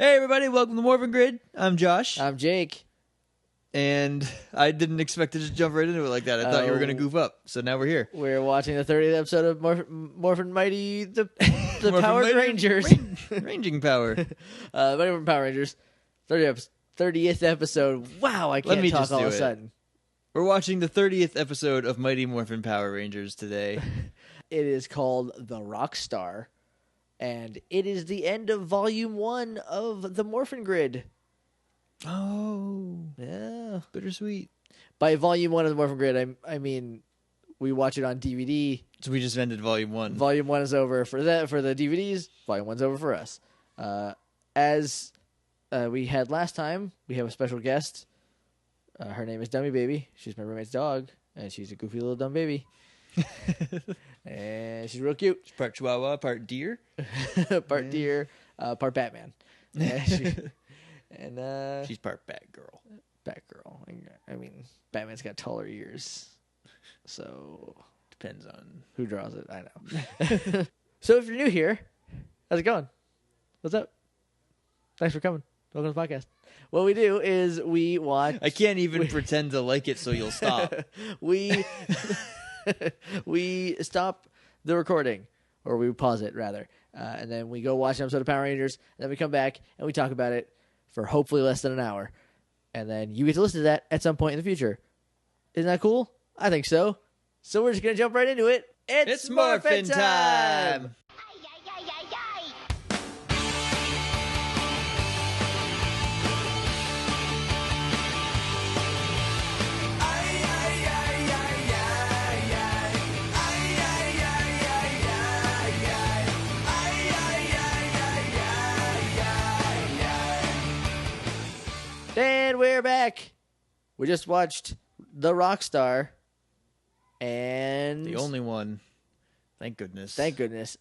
Hey everybody, welcome to Morphin Grid. I'm Josh. I'm Jake. And I didn't expect to just jump right into it like that. I thought you were going to goof up. So now we're here. We're watching the 30th episode of Morphin Mighty, the Morphin Powered Mighty Rangers. Ranging Power. Mighty Morphin Power Rangers. 30th episode. Wow, I can't talk all of a sudden. We're watching the 30th episode of Mighty Morphin Power Rangers today. It is called The Rockstar. And it is the end of Volume 1 of the Morphin Grid. Oh. Yeah. Bittersweet. By Volume 1 of the Morphin Grid, I mean, we watch it on DVD. So we just ended Volume 1. Volume 1 is over for the DVDs. Volume 1's over for us. As we had last time, we have a special guest. Her name is Dummy Baby. She's my roommate's dog, and she's a goofy little dumb baby. And she's real cute. She's part Chihuahua, part deer. Part deer, part Batman. And she's part Batgirl. Batgirl. I mean, Batman's got taller ears. So depends on who draws it. I know. So if you're new here, how's it going? What's up? Thanks for coming. Welcome to the podcast. What we do is we watch. I can't even pretend to like it, so you'll stop. We stop the recording, or we pause it rather, and then we go watch an episode of Power Rangers. And then we come back and we talk about it for hopefully less than an hour, and then you get to listen to that at some point in the future. Isn't that cool? I think so. So we're just gonna jump right into it. It's Morphin time. And we're back. We just watched The Rockstar. And the only one. Thank goodness. Thank goodness.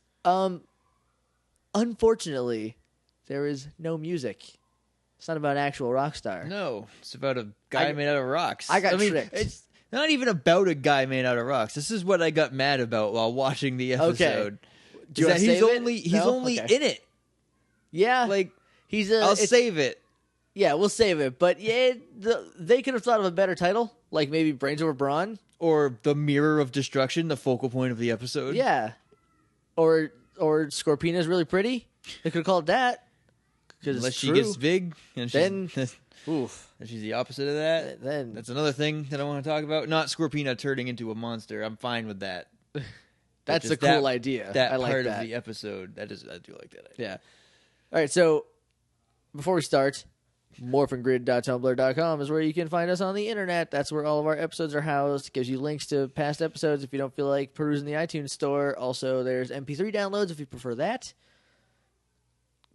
Unfortunately, there is no music. It's not about an actual rock star. No, it's about a guy made out of rocks. I mean, tricked. It's not even about a guy made out of rocks. This is what I got mad about while watching the episode. Okay. Do you want to save it? He's only in it. Yeah. Like I'll save it. Yeah, we'll save it. But yeah, they could have thought of a better title, like maybe Brains Over Brawn. Or The Mirror of Destruction, the focal point of the episode. Yeah. Or Scorpina's really pretty. They could have called it that. Unless she gets big. And then, oof. And she's the opposite of that. Then that's another thing that I want to talk about. Not Scorpina turning into a monster. I'm fine with that. That's a cool idea. That I like part that. of the episode. I do like that idea. Yeah. All right, so before we start, morphingrid.tumblr.com is where you can find us on the internet. That's where all of our episodes are housed. It gives you links to past episodes if you don't feel like perusing the iTunes store. Also, there's MP3 downloads if you prefer that.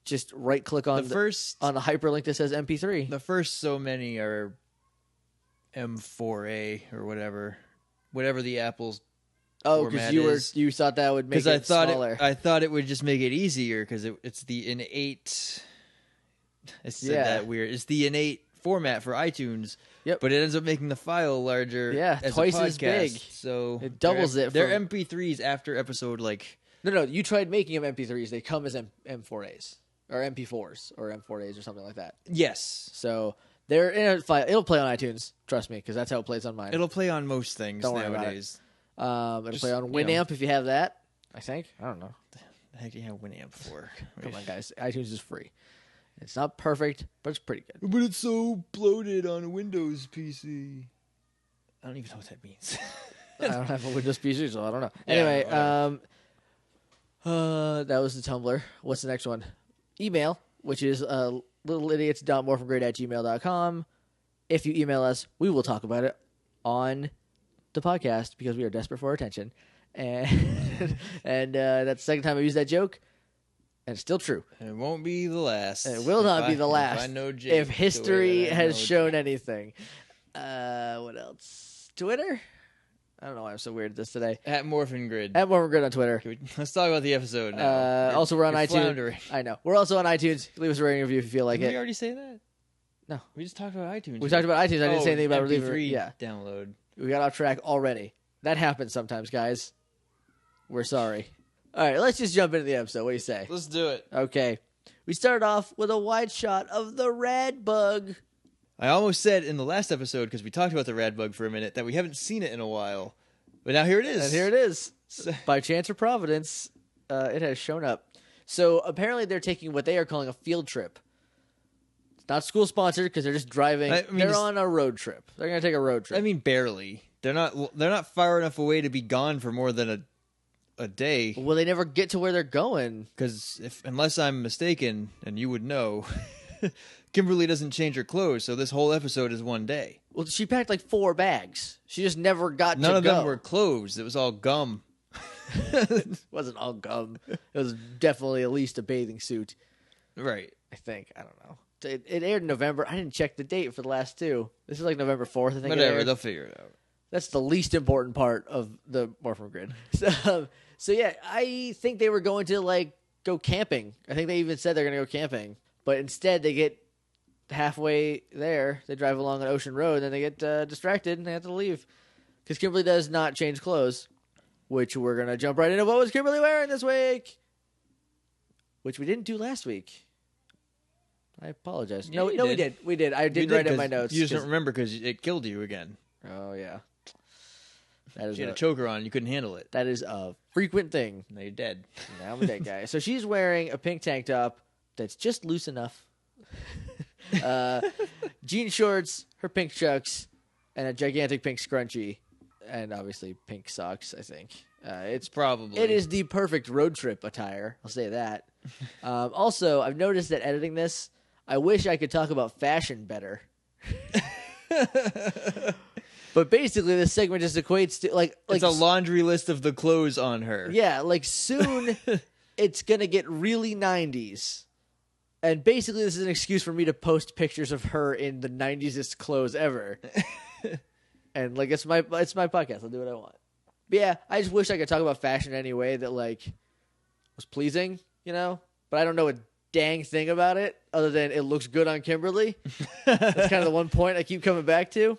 Just right-click on the hyperlink that says MP3. The first so many are M4A or whatever the Apple's format is. You thought that would make it smaller. I thought it would just make it easier because it's the innate. I said that weird. It's the innate format for iTunes. Yep. But it ends up making the file larger. Yeah, as twice a podcast, as big. So it doubles it. They're MP3s after episode No. You tried making them MP3s. They come as M4As or MP4s or M4As or something like that. Yes. So they're in a file. It'll play on iTunes. Trust me, because that's how it plays on mine. It'll play on most things nowadays. It'll play on Winamp if you have that. I think. I don't know. The heck do you have Winamp for? Come on, guys. iTunes is free. It's not perfect, but it's pretty good. But it's so bloated on a Windows PC. I don't even know what that means. I don't have a Windows PC, so I don't know. Yeah, anyway, that was the Tumblr. What's the next one? Email, which is littleidiots.morphingrid@gmail.com. If you email us, we will talk about it on the podcast because we are desperate for attention. And that's the second time I used that joke. And it's still true. It won't be the last. It will not be the last. If I know Jake, if history has shown anything. What else? Twitter? I don't know why I'm so weird at this today. At Morphin Grid. At Morphin Grid on Twitter. Let's talk about the episode now. Also, we're on iTunes. Floundering. I know. We're also on iTunes. Leave us a rating review if you feel like Did it. we already say that? No. We just talked about iTunes. We talked about iTunes. I didn't say anything about MP3 Yeah. download. We got off track already. That happens sometimes, guys. We're sorry. All right, let's just jump into the episode. What do you say? Let's do it. Okay. We start off with a wide shot of the rad bug. I almost said in the last episode, because we talked about the rad bug for a minute, that we haven't seen it in a while. But now here it is. And here it is. By chance or providence, it has shown up. So apparently they're taking what they are calling a field trip. It's not school sponsored because they're just driving. They're on a road trip. They're going to take a road trip. I mean, barely. They're not far enough away to be gone for more than a day. Well, they never get to where they're going. Because unless I'm mistaken, and you would know, Kimberly doesn't change her clothes, so this whole episode is one day. Well, she packed like 4 bags. She just never got to go. None of them were clothes. It was all gum. It wasn't all gum. It was definitely at least a bathing suit. Right. I think. I don't know. It aired in November. I didn't check the date for the last 2. This is like November 4th, I think. Whatever. They'll figure it out. That's the least important part of the Morphin grid. So yeah, I think they were going to like go camping. I think they even said they're going to go camping. But instead they get halfway there. They drive along an ocean road, and then they get distracted, and they have to leave. Because Kimberly does not change clothes. Which we're going to jump right into. What was Kimberly wearing this week? Which we didn't do last week. I apologize. Yeah, we did. We did. I did write it in my notes. You just don't remember because it killed you again. Oh, yeah. That is you had a choker on. You couldn't handle it. That is a frequent thing. Now you're dead. Now I'm a dead guy. So she's wearing a pink tank top that's just loose enough. Jean shorts, her pink chucks, and a gigantic pink scrunchie. And obviously pink socks, I think. It is the perfect road trip attire. I'll say that. Also, I've noticed that editing this, I wish I could talk about fashion better. But basically, this segment just equates to like it's a laundry list of the clothes on her. Yeah, like soon it's gonna get really 90s. And basically, this is an excuse for me to post pictures of her in the 90s-est clothes ever. And like it's my podcast. I'll do what I want. But yeah, I just wish I could talk about fashion in any way that like was pleasing, you know? But I don't know a dang thing about it other than it looks good on Kimberly. That's kind of the one point I keep coming back to.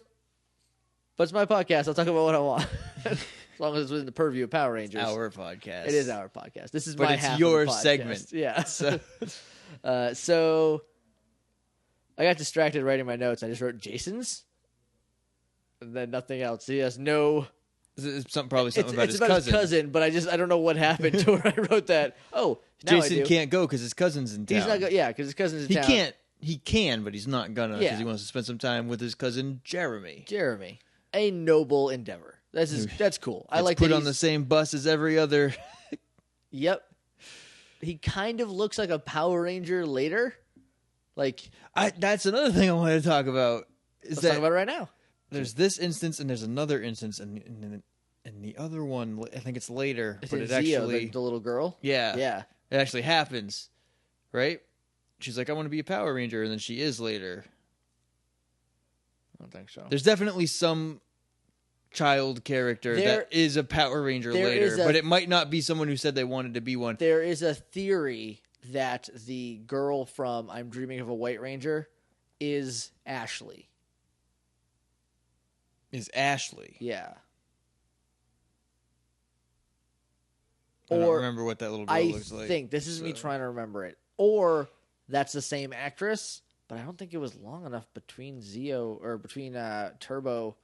But it's my podcast. I'll talk about what I want. As long as it's within the purview of Power Rangers. Our podcast. It is our podcast. This is but my it's half your of the podcast. segment. Yeah. So I got distracted writing my notes. I just wrote Jason's. And then nothing else. He has no. It's probably something about his cousin. His cousin, but I don't know what happened to where I wrote that. Oh, now Jason can't go because his cousin's in town. He's not because his cousin's in town. He can, but he's not gonna because he wants to spend some time with his cousin Jeremy. A noble endeavor. That's cool. I like put on the same bus as every other. Yep. He kind of looks like a Power Ranger later. That's another thing I wanted to talk about. Let's talk about it right now. There's this instance and there's another instance, and the other one, I think it's later. But it Zio, actually the little girl. Yeah. It actually happens, right? She's like, I want to be a Power Ranger, and then she is later. I don't think so. There's definitely some child character that is a Power Ranger later, but it might not be someone who said they wanted to be one. There is a theory that the girl from I'm Dreaming of a White Ranger is Ashley. Is Ashley? Yeah. I don't remember what that little girl looks like. I think this is me trying to remember it. Or that's the same actress, but I don't think it was long enough between Turbo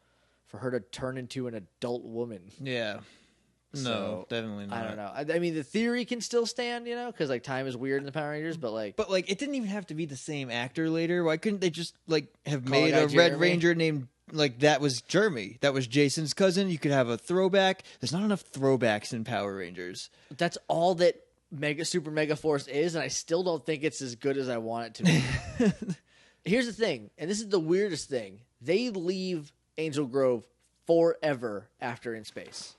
for her to turn into an adult woman. Yeah. No, definitely not. I don't know. I mean, the theory can still stand, you know, because like time is weird in the Power Rangers, but it didn't even have to be the same actor later. Why couldn't they just have made a Red Ranger named that was Jeremy? That was Jason's cousin. You could have a throwback. There's not enough throwbacks in Power Rangers. That's all that Super Mega Force is, and I still don't think it's as good as I want it to be. Here's the thing, and this is the weirdest thing: they leave Angel Grove forever after In Space.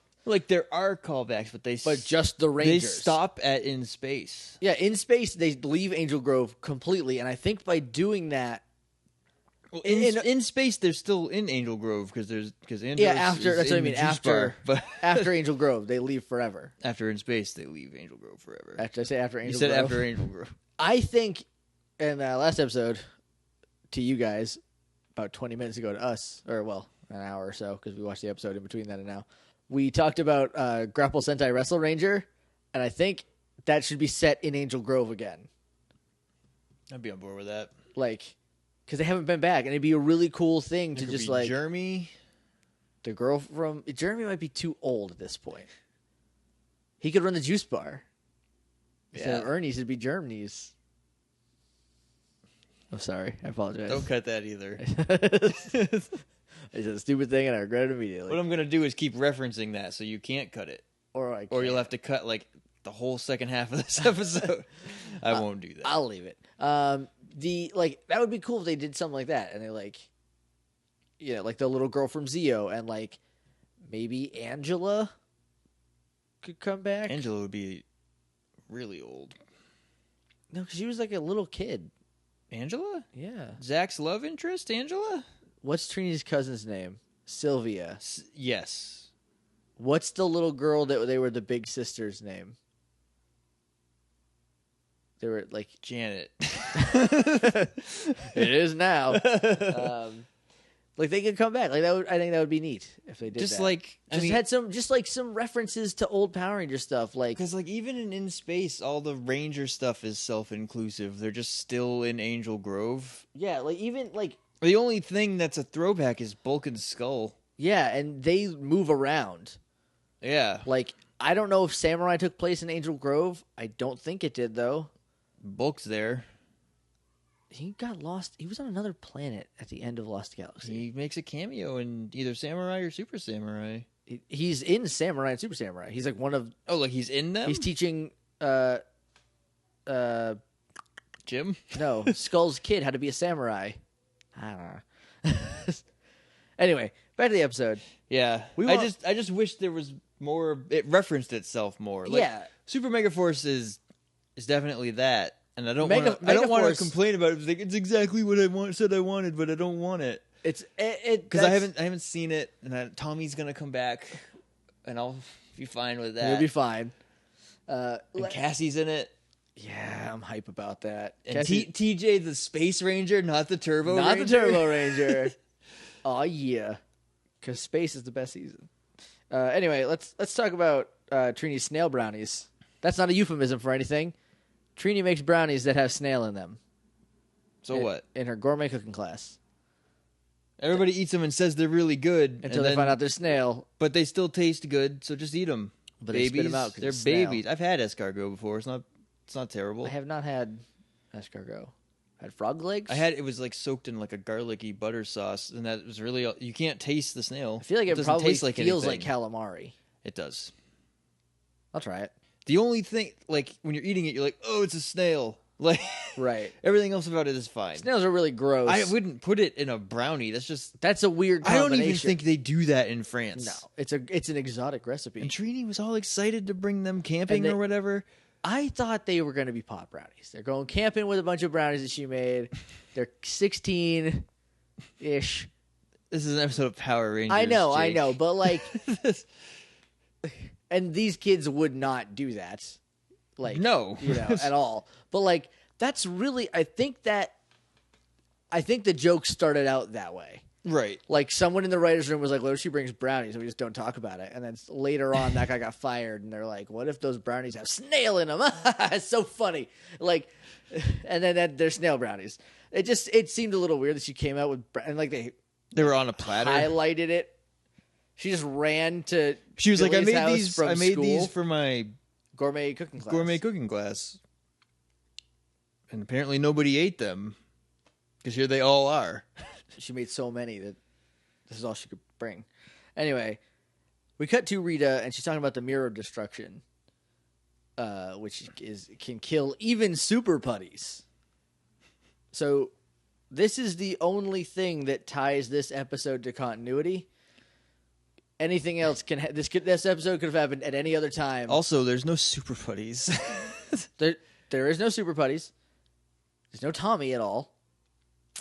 There are callbacks, but just the Rangers. They stop at In Space. Yeah, In Space they leave Angel Grove completely, and I think by doing that, in Space they're still in Angel Grove because after that's what I mean. After Angel Grove they leave forever. After In Space they leave Angel Grove forever. Did I say after Angel? You said Grove? after Angel Grove. I think in the last episode to you guys about 20 minutes ago to us, or an hour or so because we watched the episode in between then and now. We talked about Grapple Sentai Wrestle Ranger, and I think that should be set in Angel Grove again. I'd be on board with that. Like, because they haven't been back, and it'd be a really cool thing to just like Jeremy. The girl from Jeremy might be too old at this point. He could run the juice bar. Instead of Ernie's, it'd be Germany's. I'm sorry. I apologize. Don't cut that either. I said a stupid thing and I regret it immediately. What I'm going to do is keep referencing that so you can't cut it. Or you'll have to cut like the whole second half of this episode. I won't do that. I'll leave it. That would be cool if they did something like that and they like the little girl from Zeo and like maybe Angela could come back. Angela would be really old. No, because she was like a little kid. Angela? Yeah. Zach's love interest, Angela? What's Trini's cousin's name? Sylvia. Yes. What's the little girl that they were the big sister's name? They were like Janet. It is now. Like they could come back. Like that would, I think that would be neat if they did. Just that. like had some references to old Power Ranger stuff. Like because like even in space, all the Ranger stuff is self-inclusive. They're just still in Angel Grove. Yeah, like even like the only thing that's a throwback is Bulk and Skull. Yeah, and they move around. Yeah, like I don't know if Samurai took place in Angel Grove. I don't think it did though. Bulk's there. He got lost. He was on another planet at the end of Lost Galaxy. He makes a cameo in either Samurai or Super Samurai. He's in Samurai and Super Samurai. He's like one of... Oh, like he's in them? He's teaching... Jim? No, Skull's kid how to be a samurai. I don't know. Anyway, back to the episode. Yeah. I just wish there was more... It referenced itself more. Like, yeah. Super Mega Force is definitely that. And I don't want to complain about it. It's like it's exactly what I said I wanted, but I don't want it. It's because I haven't seen it, and Tommy's gonna come back, and I'll be fine with that. You'll be fine. And Cassie's in it. Yeah, I'm hype about that. And TJ, the Space Ranger, not the Turbo Ranger. Not the Turbo Ranger. Oh yeah, because space is the best season. Anyway, let's talk about Trini's snail brownies. That's not a euphemism for anything. Trini makes brownies that have snail in them. So what? In her gourmet cooking class. Everybody eats them and says they're really good. Until they find out they're snail. But they still taste good, so just eat them. But babies, they spit them out they're babies. I've had escargot before. It's not terrible. I have not had escargot. I had frog legs? It was like soaked in like a garlicky butter sauce, and that was really... You can't taste the snail. I feel like it probably taste like feels anything. like calamari. It does. I'll try it. The only thing, like, when you're eating it, you're like, oh, it's a snail. Like, right. Everything else about it is fine. Snails are really gross. I wouldn't put it in a brownie. That's a weird combination. I don't even think they do that in France. No, it's an exotic recipe. And Trini was all excited to bring them camping or whatever. I thought they were going to be pot brownies. They're going camping with a bunch of brownies that she made. They're 16-ish. This is an episode of Power Rangers. I know, Jake. but like... And these kids would not do that. Like, no. At all. But like, that's really, I think the joke started out that way. Right. Like someone in the writer's room was like, what if she brings brownies and we just don't talk about it? And then later on that guy got fired and they're like, what if those brownies have snail in them? It's so funny. Like, and then they're snail brownies. It seemed a little weird that she came out with, and like they were on a platter. Highlighted it. She just ran to. She was Billy's like, I made these for my gourmet cooking class. And apparently nobody ate them because here they all are. She made so many that this is all she could bring. Anyway, we cut to Rita and she's talking about the mirror destruction, which can kill even super putties. So this is the only thing that ties this episode to continuity. Anything else can this episode could have happened at any other time. Also, there's no super putties. there is no super putties. There's no Tommy at all.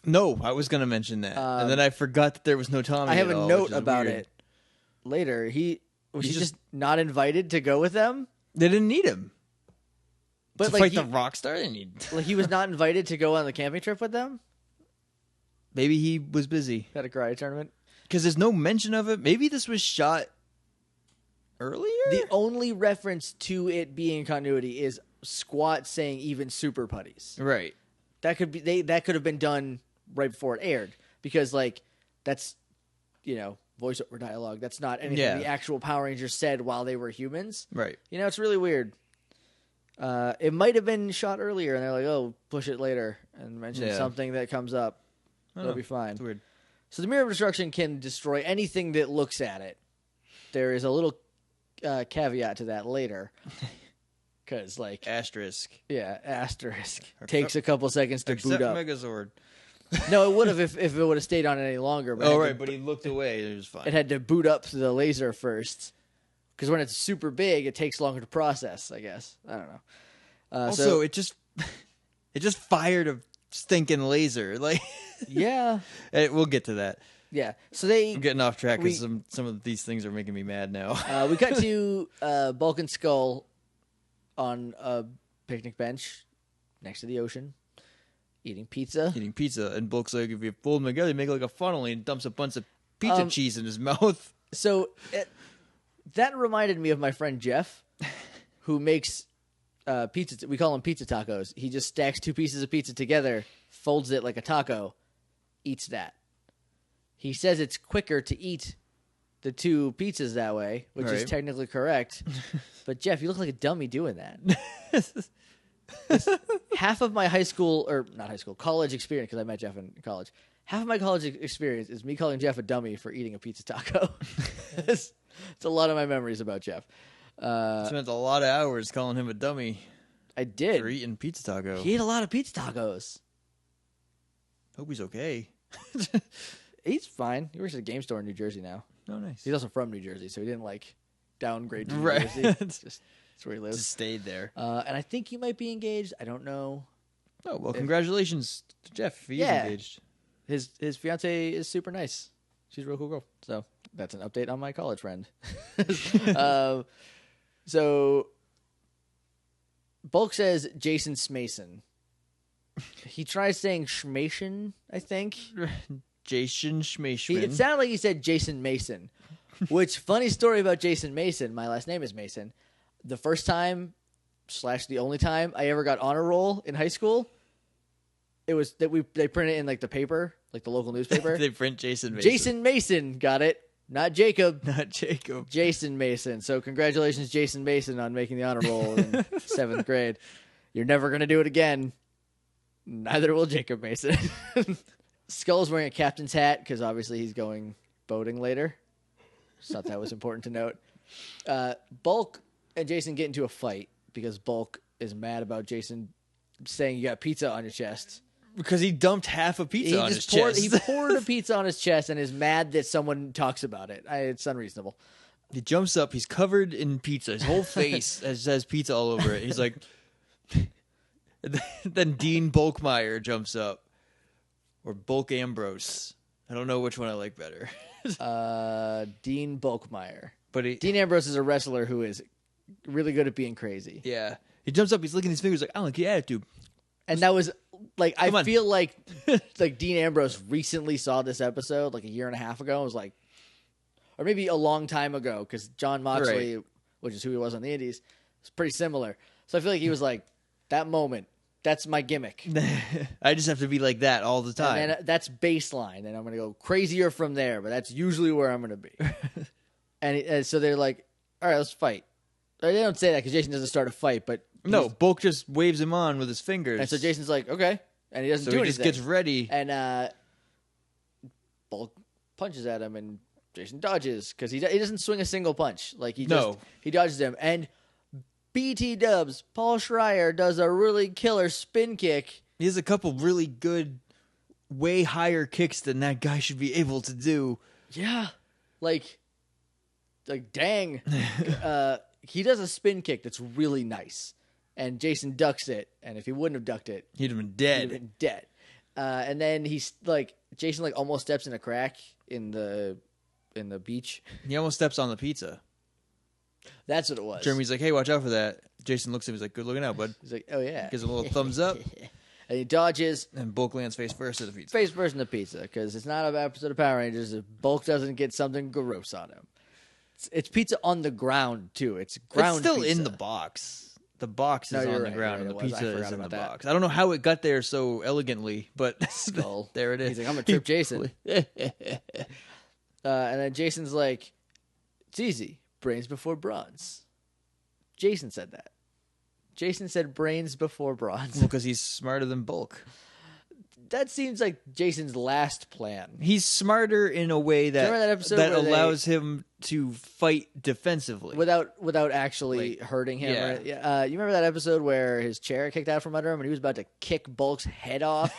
No, I was going to mention that, and then I forgot that there was no Tommy. I have at all, a note about weird. it later. Was he just not invited to go with them? They didn't need him. But to fight the Rockstar, they need. Like he was not invited to go on the camping trip with them. Maybe he was busy. At a karate tournament. Because there's no mention of it. Maybe this was shot earlier? The only reference to it being continuity is Squat saying even super putties. Right. that could be that could have been done right before it aired because like that's voiceover dialogue. That's not anything the actual Power Rangers said while they were humans. Right. It's really weird. It might have been shot earlier, and they're like, "Oh, push it later," and mention something that comes up. That'll be fine. It's weird. So the Mirror of Destruction can destroy anything that looks at it. There is a little caveat to that later, because like asterisk. Yeah, asterisk takes a couple seconds to boot up. Megazord. No, it would have if it would have stayed on it any longer. But but he looked away. It was fine. It had to boot up to the laser first. Because when it's super big, it takes longer to process, I guess. I don't know. Also, it just fired a stinking laser. Like, yeah. We'll get to that. Yeah. So I'm getting off track because some of these things are making me mad now. We cut to Bulk and Skull on a picnic bench next to the ocean. Eating pizza. And Bulk's like, if you fold them together, you make like a funnel, and he dumps a bunch of pizza cheese in his mouth. So that reminded me of my friend Jeff, who makes pizza. We call them pizza tacos. He just stacks 2 pieces of pizza together, folds it like a taco, eats that. He says it's quicker to eat the 2 pizzas that way, which is technically correct. But Jeff, you look like a dummy doing that. Half of my college experience, because I met Jeff in college, half of my college experience is me calling Jeff a dummy for eating a pizza taco. It's a lot of my memories about Jeff. Spent a lot of hours calling him a dummy. I did. For eating pizza taco. He ate a lot of pizza tacos. Hope he's okay. He's fine. He works at a game store in New Jersey now. Oh, nice. He's also from New Jersey, so he didn't downgrade to New Jersey. That's where he lives. Just stayed there. And I think he might be engaged. I don't know. Oh, well, congratulations to Jeff. He's engaged. His fiance is super nice. She's a real cool girl. So that's an update on my college friend. So Bulk says Jason Smason. He tries saying Schmason, I think. Jason Schmason. It sounded like he said Jason Mason. Which, funny story about Jason Mason. My last name is Mason. The first time / the only time I ever got honor roll in high school, it was that they printed it in like the paper, like the local newspaper. They print Jason Mason. Jason Mason, got it. Not Jacob. Not Jacob. Jason Mason. So congratulations, Jason Mason, on making the honor roll in 7th grade. You're never going to do it again. Neither will Jacob Mason. Skull's wearing a captain's hat because obviously he's going boating later. Just thought that was important to note. Bulk and Jason get into a fight because Bulk is mad about Jason saying you got pizza on your chest. Because he dumped half a pizza on his chest. He poured a pizza on his chest and is mad that someone talks about it. It's unreasonable. He jumps up. He's covered in pizza. His whole face has pizza all over it. He's like... Then Dean Bulkmeyer jumps up. Or Bulk Ambrose. I don't know which one I like better. Dean Bulkmeyer. But Dean Ambrose is a wrestler who is really good at being crazy. Yeah. He jumps up, he's licking his fingers like, I don't like your attitude. And that was, like, I feel like Dean Ambrose recently saw this episode, like a year and a half ago, and was like, or maybe a long time ago, because John Moxley, which is who he was on the Indies, is pretty similar. So I feel like he was like, that moment, that's my gimmick. I just have to be like that all the time. And that's baseline, and I'm going to go crazier from there, but that's usually where I'm going to be. And so they're like, all right, let's fight. They don't say that because Jason doesn't start a fight, but... No, Bulk just waves him on with his fingers. And so Jason's like, okay. And he doesn't do anything. So he just gets ready. And Bulk punches at him, and Jason dodges because he doesn't swing a single punch. Like he dodges him. And BT Dubs, Paul Schreier, does a really killer spin kick. He has a couple really good, way higher kicks than that guy should be able to do. Yeah. Like dang. He does a spin kick that's really nice. And Jason ducks it, and if he wouldn't have ducked it, he'd have been dead. And then he's like, Jason like almost steps in a crack in the beach. He almost steps on the pizza. That's what it was. Jeremy's like, hey, watch out for that. Jason looks at him, he's like, good looking out, bud. He's like, oh yeah. Gives him a little thumbs up. And he dodges. And Bulk lands face first to the pizza. Face first in the pizza, because it's not an episode of Power Rangers if Bulk doesn't get something gross on him. It's pizza on the ground, too. It's ground It's still pizza. in the box. The box is on the ground, and the pizza is in the box. I don't know how it got there so elegantly, but Skull. there it is. He's like, I'm gonna trip Jason. And then Jason's like, it's easy. Brains before bronze. Jason said that. Jason said brains before bronze. Well, because he's smarter than Bulk. That seems like Jason's last plan. He's smarter in a way that allows him to fight defensively without actually hurting him. Yeah. Right? You remember that episode where his chair kicked out from under him and he was about to kick Bulk's head off?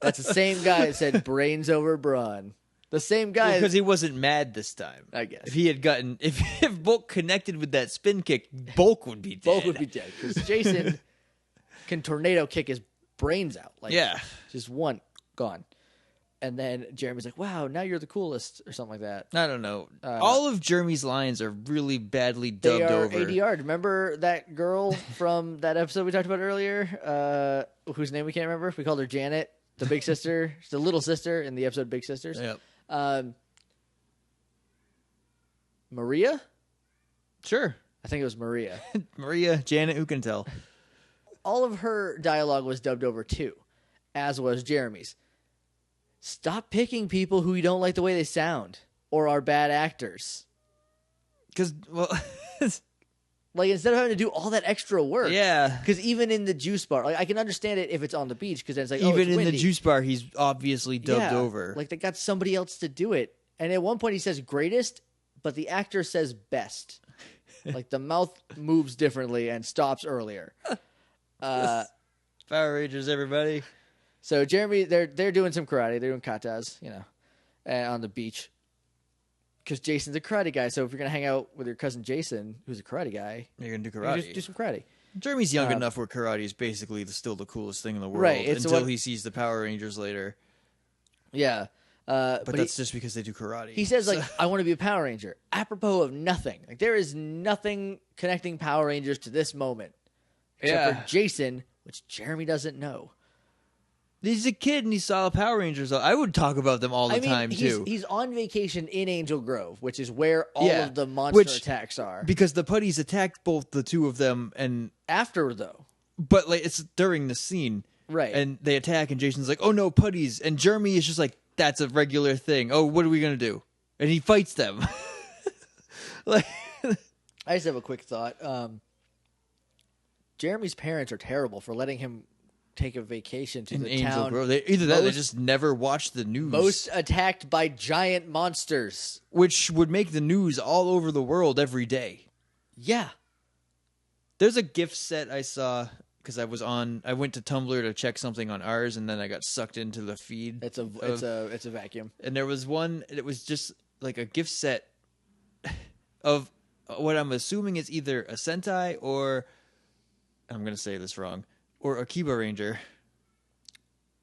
That's the same guy that said brains over brawn. The same guy because he wasn't mad this time. I guess if he had gotten if Bulk connected with that spin kick, Bulk would be dead. Bulk would be dead because Jason can tornado kick his brains out. Like, just one gone. And then Jeremy's like, wow, now you're the coolest, or something like that. I don't know. All of Jeremy's lines are really badly dubbed over. ADR. Remember that girl from that episode we talked about earlier, whose name we can't remember? We called her Janet, the big sister, the little sister in the episode Big Sisters. Yep. Maria? Sure. I think it was Maria. Maria, Janet, who can tell? All of her dialogue was dubbed over too, as was Jeremy's. Stop picking people who you don't like the way they sound or are bad actors. Because, well... like, instead of having to do all that extra work. Yeah. Because even in the juice bar, like, I can understand it if it's on the beach, because then it's like, even it's in the juice bar, he's obviously dubbed over. Like, they got somebody else to do it. And at one point he says greatest, but the actor says best. Like, the mouth moves differently and stops earlier. Power Rangers, everybody. So Jeremy, they're doing some karate. They're doing katas, on the beach. Because Jason's a karate guy. So if you're going to hang out with your cousin Jason, who's a karate guy, you're going to do karate. Just do some karate. Jeremy's young enough where karate is basically still the coolest thing in the world. Right. Until he sees the Power Rangers later. Yeah. But that's just because they do karate. He says, I want to be a Power Ranger. Apropos of nothing. Like, there is nothing connecting Power Rangers to this moment. Except for Jason, which Jeremy doesn't know. He's a kid and he saw Power Rangers. I would talk about them all the time, too. He's on vacation in Angel Grove, which is where all of the monster attacks are. Because the putties attacked both the two of them. And after, though. But it's during the scene. Right. And they attack and Jason's like, oh, no, putties. And Jeremy is just like, that's a regular thing. Oh, what are we going to do? And he fights them. I just have a quick thought. Jeremy's parents are terrible for letting him take a vacation to the Angel town. Grove. Either that or they just never watch the news. Most attacked by giant monsters. Which would make the news all over the world every day. Yeah. There's a gift set I saw because I went to Tumblr to check something on ours, and then I got sucked into the feed. It's a vacuum. And there was one, it was just like a gift set of what I'm assuming is either a Sentai or, I'm going to say this wrong, or Akiba Ranger.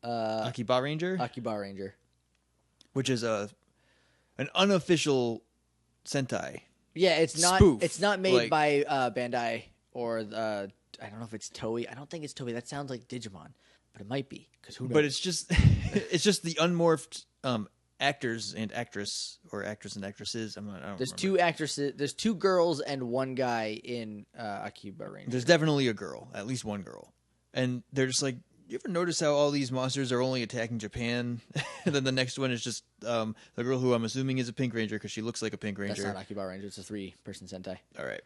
Akiba Ranger? Akiba Ranger. Which is an unofficial Sentai. Yeah, it's not spoof. It's not made by Bandai or I don't know if it's Toei. I don't think it's Toei. That sounds like Digimon, but it might be because who knows? But it's just the unmorphed actors and actress or actors and actresses. I don't There's remember. two actresses. There's two girls and one guy in Akiba Ranger. There's definitely a girl, at least one girl, and they're just like, you ever notice how all these monsters are only attacking Japan? And then the next one is just the girl who I'm assuming is a Pink Ranger because she looks like a Pink Ranger. That's not Akiba Ranger. It's a 3-person Sentai. All right.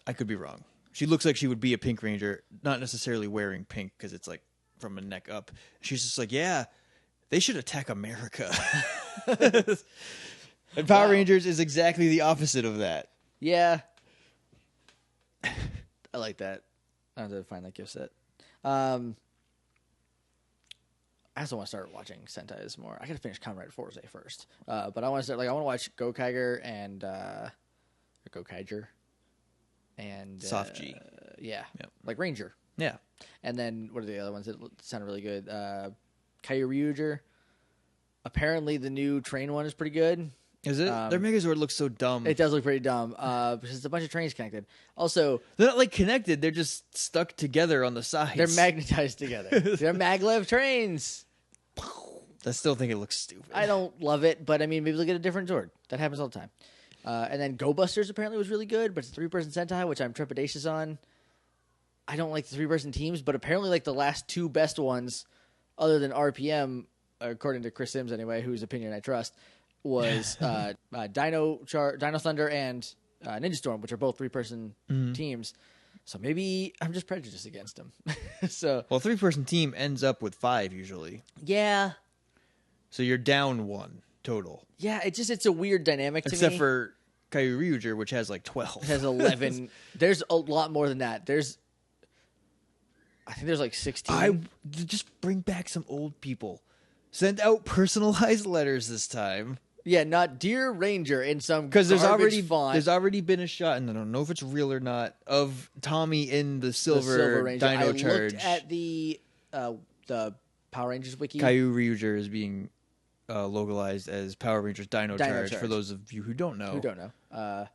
I could be wrong. She looks like she would be a Pink Ranger, not necessarily wearing pink because it's like from a neck up. She's just like, yeah, they should attack America. And Power Rangers is exactly the opposite of that. Yeah. I like that. I have to find that gift set. I also want to start watching Sentais more. I got to finish Comrade Force first. But I want to start, I want to watch Gokaiger and Gokaiger and Soft G. Yeah. Yep. Like Ranger. Yeah. And then what are the other ones that sound really good? Kyryuger. Apparently the new train one is pretty good. Is it? Their Megazord looks so dumb. It does look pretty dumb. Because it's a bunch of trains connected. Also, they're not like connected. They're just stuck together on the sides. They're magnetized together. They're maglev trains. I still think it looks stupid. I don't love it, but I mean, maybe they'll get a different Zord. That happens all the time. And then Go Busters apparently was really good, but it's a 3-person Sentai, which I'm trepidatious on. I don't like the 3-person teams, but apparently like the last 2 best ones, other than RPM, according to Chris Sims anyway, whose opinion I trust, was Dino Thunder and Ninja Storm, which are both 3-person teams. So maybe I'm just prejudiced against them. So, well, 3-person team ends up with 5 usually. Yeah. So you're down 1 total. Yeah, it's a weird dynamic to me. Except for Kairyuger, which has like 12. It has 11. There's a lot more than that. I think there's like 16. Just bring back some old people. Send out personalized letters this time. Yeah, not Dear Ranger in some because there's already been a shot, and I don't know if it's real or not, of Tommy in the Silver Ranger. Dino Charge. I looked at the Power Rangers wiki. Kairyuger is being localized as Power Rangers Dino Charge, for those of you who don't know. But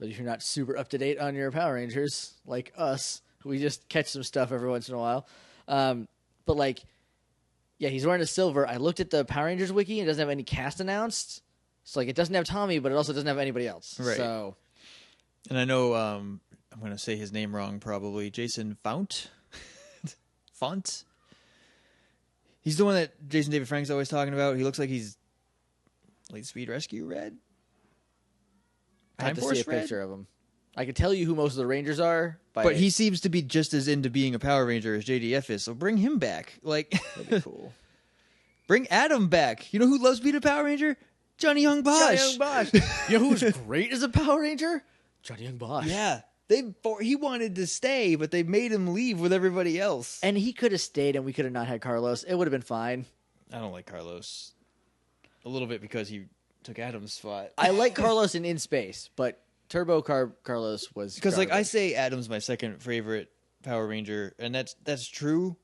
if you're not super up to date on your Power Rangers, like us, we just catch some stuff every once in a while. But like, yeah, he's wearing a silver. I looked at the Power Rangers wiki. It doesn't have any cast announced. So like, it doesn't have Tommy, but it also doesn't have anybody else. Right. So, and I know I'm going to say his name wrong probably. Jason Font. He's the one that Jason David Frank's always talking about. He looks like he's Late Speed Rescue Red. I have to see a picture of him. I can tell you who most of the Rangers are. But he seems to be just as into being a Power Ranger as JDF is, so bring him back. Like, that'd be cool. Bring Adam back. You know who loves being a Power Ranger? Johnny Young Bosch. You know who's great as a Power Ranger? Johnny Young Bosch. Yeah. He wanted to stay, but they made him leave with everybody else. And he could have stayed, and we could have not had Carlos. It would have been fine. I don't like Carlos. A little bit because he took Adam's spot. I like Carlos in Space, but Turbo Carlos was because like I say Adam's my second favorite Power Ranger, and that's true.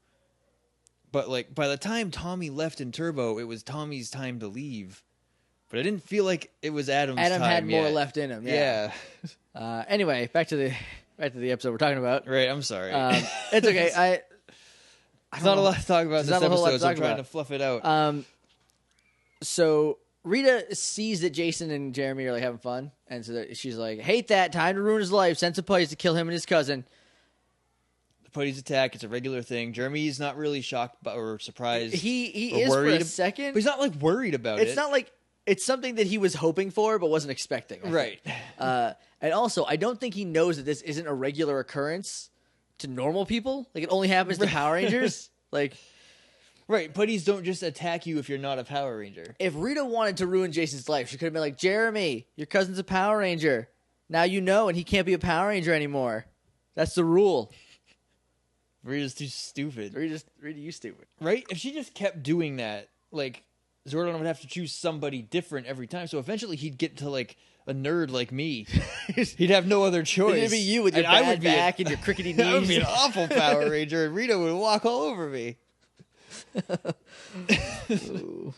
But like by the time Tommy left in Turbo, it was Tommy's time to leave. But I didn't feel like it was Adam's time. Adam had more left in him. Yeah. Anyway, back to the episode we're talking about. Right. I'm sorry. It's okay. There's not a lot to talk about this episode, so I'm trying to fluff it out. So Rita sees that Jason and Jeremy are like having fun, and so she's like, "Hate that! Time to ruin his life. Send some putties to kill him and his cousin." The putties attack. It's a regular thing. Jeremy's not really shocked or surprised. He is for a second, but he's not like worried about it. It's not like it's something that he was hoping for but wasn't expecting. Right. And also, I don't think he knows that this isn't a regular occurrence to normal people. Like it only happens to Power Rangers. Like. Right, putties don't just attack you if you're not a Power Ranger. If Rita wanted to ruin Jason's life, she could have been like, Jeremy, your cousin's a Power Ranger. Now you know, and he can't be a Power Ranger anymore. That's the rule. Rita's too stupid. Rita, you stupid. Right? If she just kept doing that, like, Zordon would have to choose somebody different every time, so eventually he'd get to, like, a nerd like me. He'd have no other choice. It'd be you with your bad back and your crickety knees. I would be an awful Power Ranger, and Rita would walk all over me.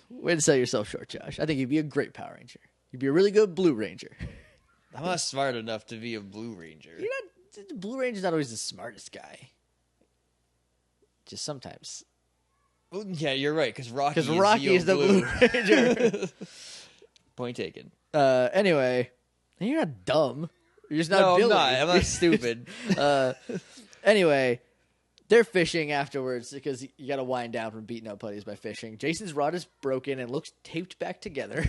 Way to sell yourself short, Josh. I think you'd be a great Power Ranger. You'd be a really good Blue Ranger. I'm not smart enough to be a Blue Ranger. Blue Ranger's not always the smartest guy. Just sometimes. Well, yeah, you're right, because Rocky is the Blue Ranger. Point taken. Anyway, you're not dumb. You're just not Billy. I'm not stupid. Anyway, they're fishing afterwards because you got to wind down from beating up putties by fishing. Jason's rod is broken and looks taped back together.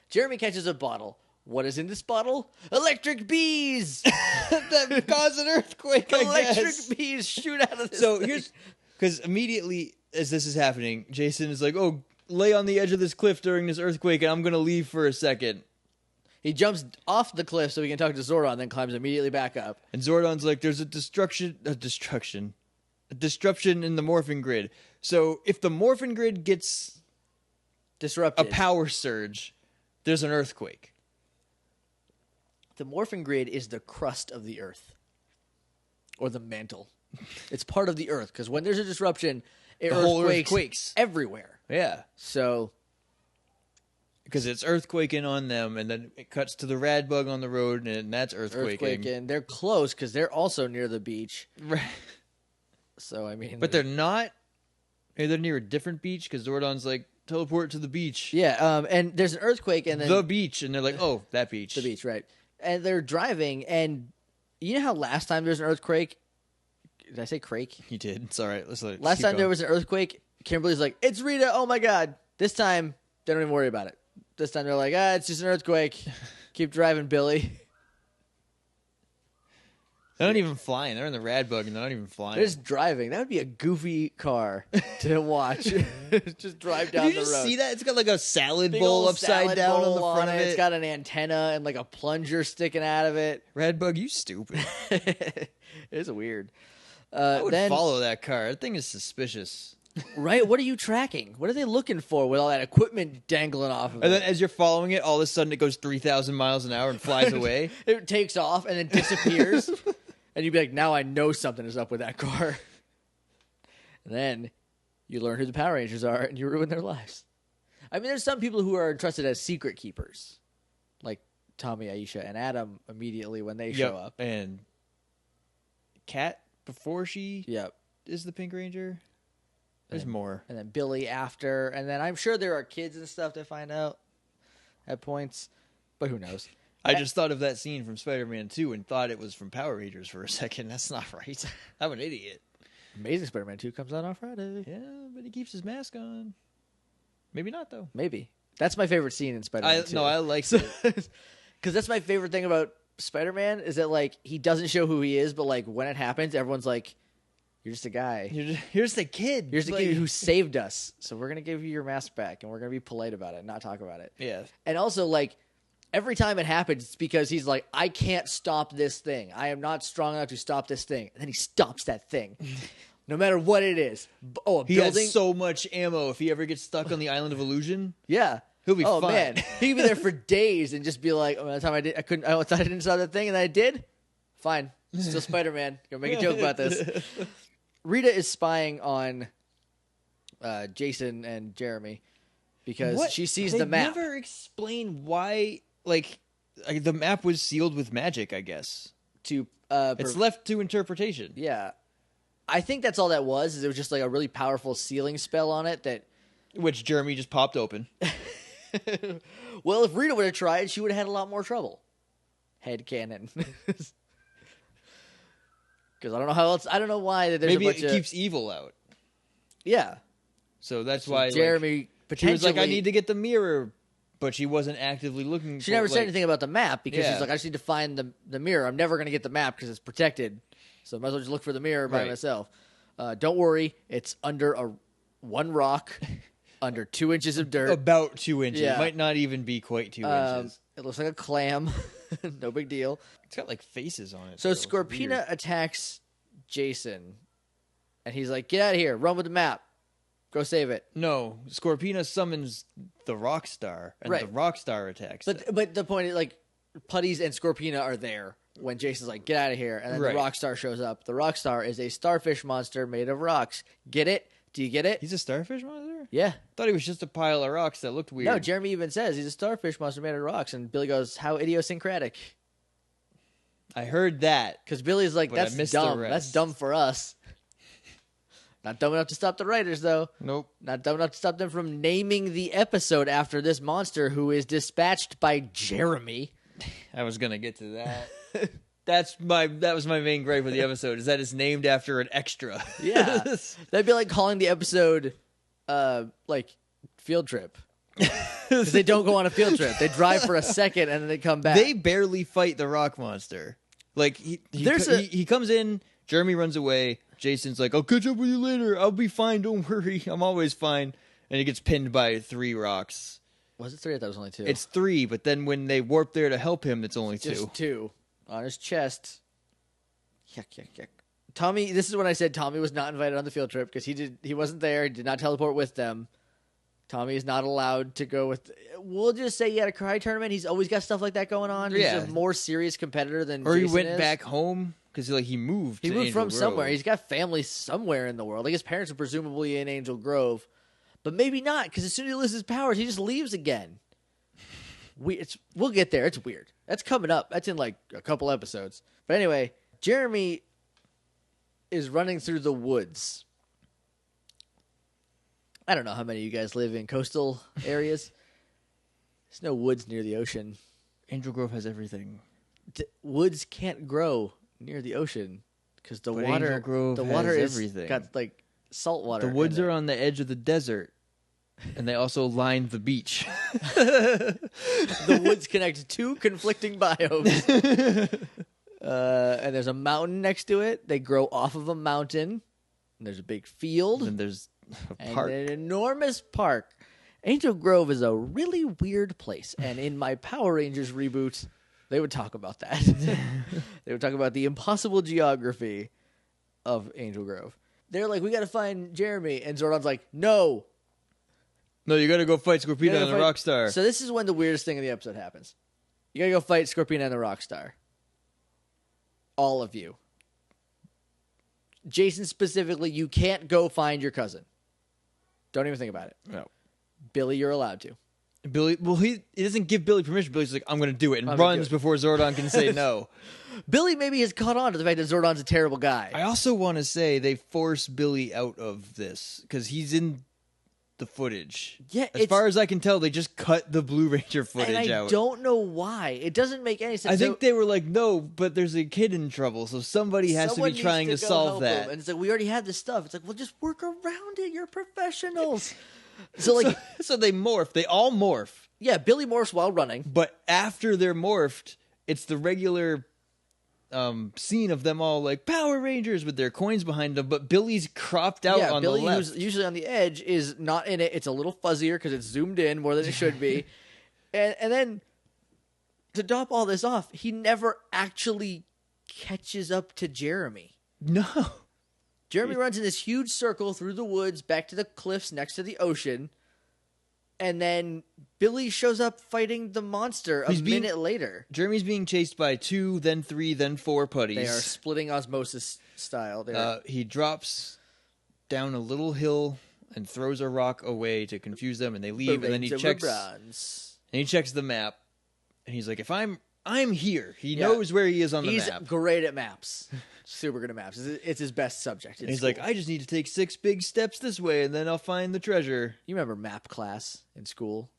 Jeremy catches a bottle. What is in this bottle? Electric bees! That cause an earthquake, Electric bees shoot out of this So thing. here's... Because immediately as this is happening, Jason is like, oh, lay on the edge of this cliff during this earthquake and I'm going to leave for a second. He jumps off the cliff so he can talk to Zordon, then climbs immediately back up. And Zordon's like, there's a disruption in the Morphin grid. So if the Morphin grid gets disrupted, a power surge, there's an earthquake. The Morphin grid is the crust of the Earth. Or the mantle. It's part of the Earth, because when there's a disruption, the whole Earth quakes everywhere. Yeah. So... Because it's earthquaking on them, and then it cuts to the rad bug on the road, and that's earthquaking. They're close because they're also near the beach. Right. So, I mean... But they're not? Hey, they're near a different beach? Because Zordon's like, teleport to the beach. Yeah, and there's an earthquake, and then... The beach, and they're like, oh, that beach. The beach, right. And they're driving, and you know how last time there's an earthquake, Did I say crake? You did. It's all right. Last time there was an earthquake, Kimberly's like, "It's Rita. Oh my god!" This time they don't even worry about it. This time they're like, "It's just an earthquake. Keep driving, Billy." They're not even flying. They're in the rad bug and they're not even flying. They're just driving. That would be a goofy car to watch. Just drive down the road. Did you just see that? It's got like a salad bowl upside down on the front of it. It's got an antenna and like a plunger sticking out of it. Rad bug, you stupid. It's weird. I would follow that car. That thing is suspicious. Right? What are you tracking? What are they looking for with all that equipment dangling off of it? And then as you're following it, all of a sudden it goes 3,000 miles an hour and flies away. It takes off and then disappears. And you'd be like, now I know something is up with that car. And then you learn who the Power Rangers are and you ruin their lives. I mean, there's some people who are entrusted as secret keepers. Like Tommy, Aisha, and Adam immediately when they show up. And Kat before she is the Pink Ranger. There's more. And then Billy after. And then I'm sure there are kids and stuff to find out at points. But who knows? I just thought of that scene from Spider-Man 2 and thought it was from Power Rangers for a second. That's not right. I'm an idiot. Amazing Spider-Man 2 comes out on Friday. Yeah, but he keeps his mask on. Maybe not, though. Maybe. That's my favorite scene in Spider-Man 2. No, I like it. Because that's my favorite thing about Spider-Man is that, like, he doesn't show who he is, but, like, when it happens, everyone's like, you're just a guy. You're just a kid. You're just a kid who saved us. So we're going to give you your mask back, and we're going to be polite about it and not talk about it. Yeah. And also, like, every time it happens, it's because he's like, I can't stop this thing. I am not strong enough to stop this thing. And then he stops that thing. No matter what it is. Oh, he has so much ammo if he ever gets stuck on the Island of Illusion. Yeah. He'll be fine. Man. He can be there for days and just be like, oh, that time I thought I didn't stop that thing, and then I did? Fine. Still Spider-Man. Gonna make a joke about this. Rita is spying on Jason and Jeremy because she sees the map. They never explain why, like, the map was sealed with magic, I guess. It's left to interpretation. Yeah. I think that's all that was, is it was just like a really powerful sealing spell on it that... Which Jeremy just popped open. Well, if Rita would have tried, she would have had a lot more trouble. Headcanon. Because I don't know how else... I don't know why there's Maybe a bunch it keeps evil out. Yeah. So that's why... Jeremy potentially... She was like, I need to get the mirror, but she wasn't actively looking She never said anything about the map because she's Yeah. like, I just need to find the mirror. I'm never going to get the map because it's protected. So I might as well just look for the mirror by myself. Don't worry. It's under one rock, under 2 inches of dirt. About 2 inches. Yeah. Might not even be quite 2 inches. It looks like a clam. No big deal. It's got like faces on it. So Scorpina attacks Jason, and he's like, get out of here. Run with the map. Go save it. No, Scorpina summons the Rockstar, and the Rockstar attacks them. But the point is, like, Putties and Scorpina are there when Jason's like, get out of here. And then the Rockstar shows up. The Rockstar is a starfish monster made of rocks. Get it? Do you get it? He's a starfish monster? Yeah. I thought he was just a pile of rocks that looked weird. No, Jeremy even says he's a starfish monster made of rocks. And Billy goes, how idiosyncratic. I heard that. Because Billy's like, that's dumb. That's dumb for us. Not dumb enough to stop the writers, though. Nope. Not dumb enough to stop them from naming the episode after this monster who is dispatched by Jeremy. I was going to get to that. That was my main gripe with the episode, is that it's named after an extra. Yeah. That'd be like calling the episode, like, Field Trip. Because they don't go on a field trip. They drive for a second and then they come back. They barely fight the rock monster. Like, he comes in, Jeremy runs away, Jason's like, I'll catch up with you later. I'll be fine. Don't worry. I'm always fine. And he gets pinned by 3 rocks. Was it 3? I thought it was only 2. It's 3, but then when they warp there to help him, it's only 2. Just 2. On his chest. Yuck, yuck, yuck. Tommy, this is when I said Tommy was not invited on the field trip because he wasn't there. He did not teleport with them. Tommy is not allowed to go with... We'll just say he had a karate tournament. He's always got stuff like that going on. Yeah. He's a more serious competitor than Jason he went is. Back home because he moved. He moved from somewhere. He's got family somewhere in the world. Like his parents are presumably in Angel Grove, but maybe not because as soon as he loses his powers, he just leaves again. We'll get there. It's weird. That's coming up. That's in like a couple episodes. But anyway, Jeremy is running through the woods. I don't know how many of you guys live in coastal areas. There's no woods near the ocean. Angel Grove has everything. Woods can't grow near the ocean because the But water, Angel Grove the water has is everything. got like salt water. The woods are on the edge of the desert, and they also line the beach. The woods connect two conflicting biomes. And there's a mountain next to it. They grow off of a mountain. And there's a big field. And there's a park. And an enormous park. Angel Grove is a really weird place. And in my Power Rangers reboot, they would talk about that. They would talk about the impossible geography of Angel Grove. They're like, we got to find Jeremy. And Zordon's like, no. No, you got to go fight Scorpina and the Rockstar. So this is when the weirdest thing in the episode happens. You got to go fight Scorpina and the Rockstar. All of you. Jason specifically, you can't go find your cousin. Don't even think about it. No. Billy, you're allowed to. Billy, well, he doesn't give Billy permission. Billy's like, I'm going to do it, and runs before Zordon can say no. Billy maybe has caught on to the fact that Zordon's a terrible guy. I also want to say they force Billy out of this because he's in the footage. Yeah, as far as I can tell, they just cut the Blue Ranger footage and I out. don't know why. It doesn't make any sense. I think they were like, no, but there's a kid in trouble, so somebody has to be trying to solve that. And it's like, we already had this stuff. It's like, well, just work around it. You're professionals. So like, so they morph. They all morph. Yeah, Billy morphs while running. But after they're morphed, it's the regular scene of them all like Power Rangers with their coins behind them, but Billy's cropped out on Billy, the left. who's usually on the edge, is not in it. It's a little fuzzier because it's zoomed in more than it should be. and then to top all this off, he never actually catches up to Jeremy. No. Jeremy runs in this huge circle through the woods back to the cliffs next to the ocean. And then Billy shows up fighting the monster a minute later. Jeremy's being chased by 2, then 3, then 4 putties. They are splitting osmosis style. He drops down a little hill and throws a rock away to confuse them, and they leave. And then he checks the map, and he's like, "If I'm here." He knows where he is on the map. He's great at maps. Super good at maps. It's his best subject. He's like, I just need to take 6 big steps this way, and then I'll find the treasure. You remember map class in school?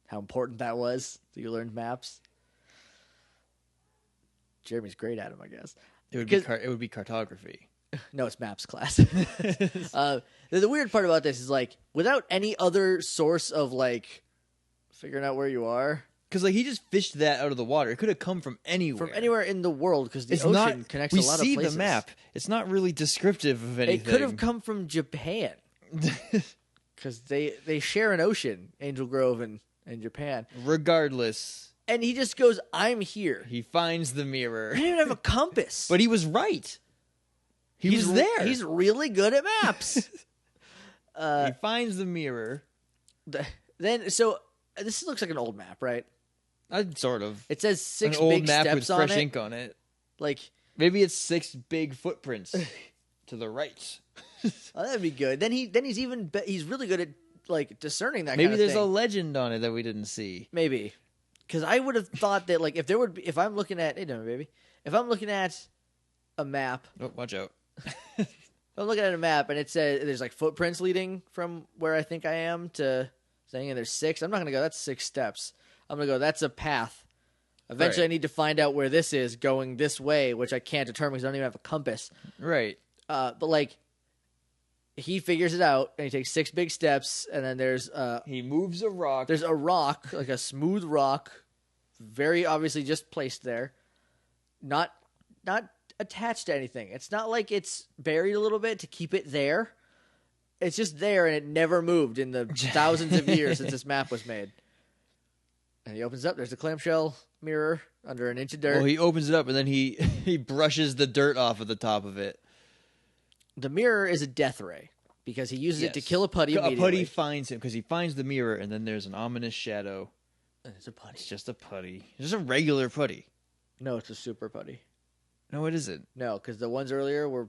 How important that was that you learned maps? Jeremy's great at them, I guess. It would be cartography. No, it's maps class. The weird part about this is, like, without any other source of, like, figuring out where you are... Because like he just fished that out of the water. It could have come from anywhere. From anywhere in the world, because the ocean connects a lot of places. We see the map. It's not really descriptive of anything. It could have come from Japan. Because they share an ocean, Angel Grove and Japan. Regardless. And he just goes, I'm here. He finds the mirror. He didn't even have a compass. But he was right. He was there. He's really good at maps. He finds the mirror. So this looks like an old map, right? Sort of. It says 6 an big old map steps with on fresh it. ink on it. Like maybe it's 6 big footprints to the right. Oh, that'd be good. Then he's really good at like discerning that. Maybe kind of there's thing. a legend on it that we didn't see. Maybe because I would have thought that like if I'm looking at if I'm looking at a map. Oh, watch out! If I'm looking at a map and it says there's like footprints leading from where I think I am to saying and there's 6. I'm not gonna go. That's 6 steps. I'm going to go, that's a path. Eventually, I need to find out where this is going this way, which I can't determine because I don't even have a compass. Right. But, like, he figures it out, and he takes 6 big steps, and then there's... he moves a rock. There's a rock, like a smooth rock, very obviously just placed there. Not attached to anything. It's not like it's buried a little bit to keep it there. It's just there, and it never moved in the thousands of years since this map was made. And he opens it up. There's a clamshell mirror under an inch of dirt. Well, he opens it up, and then he brushes the dirt off of the top of it. The mirror is a death ray because he uses it to kill a putty immediately. A putty finds him because he finds the mirror, and then there's an ominous shadow. And it's a putty. It's just a putty. It's just a regular putty. No, it's a super putty. No, it isn't. No, because the ones earlier were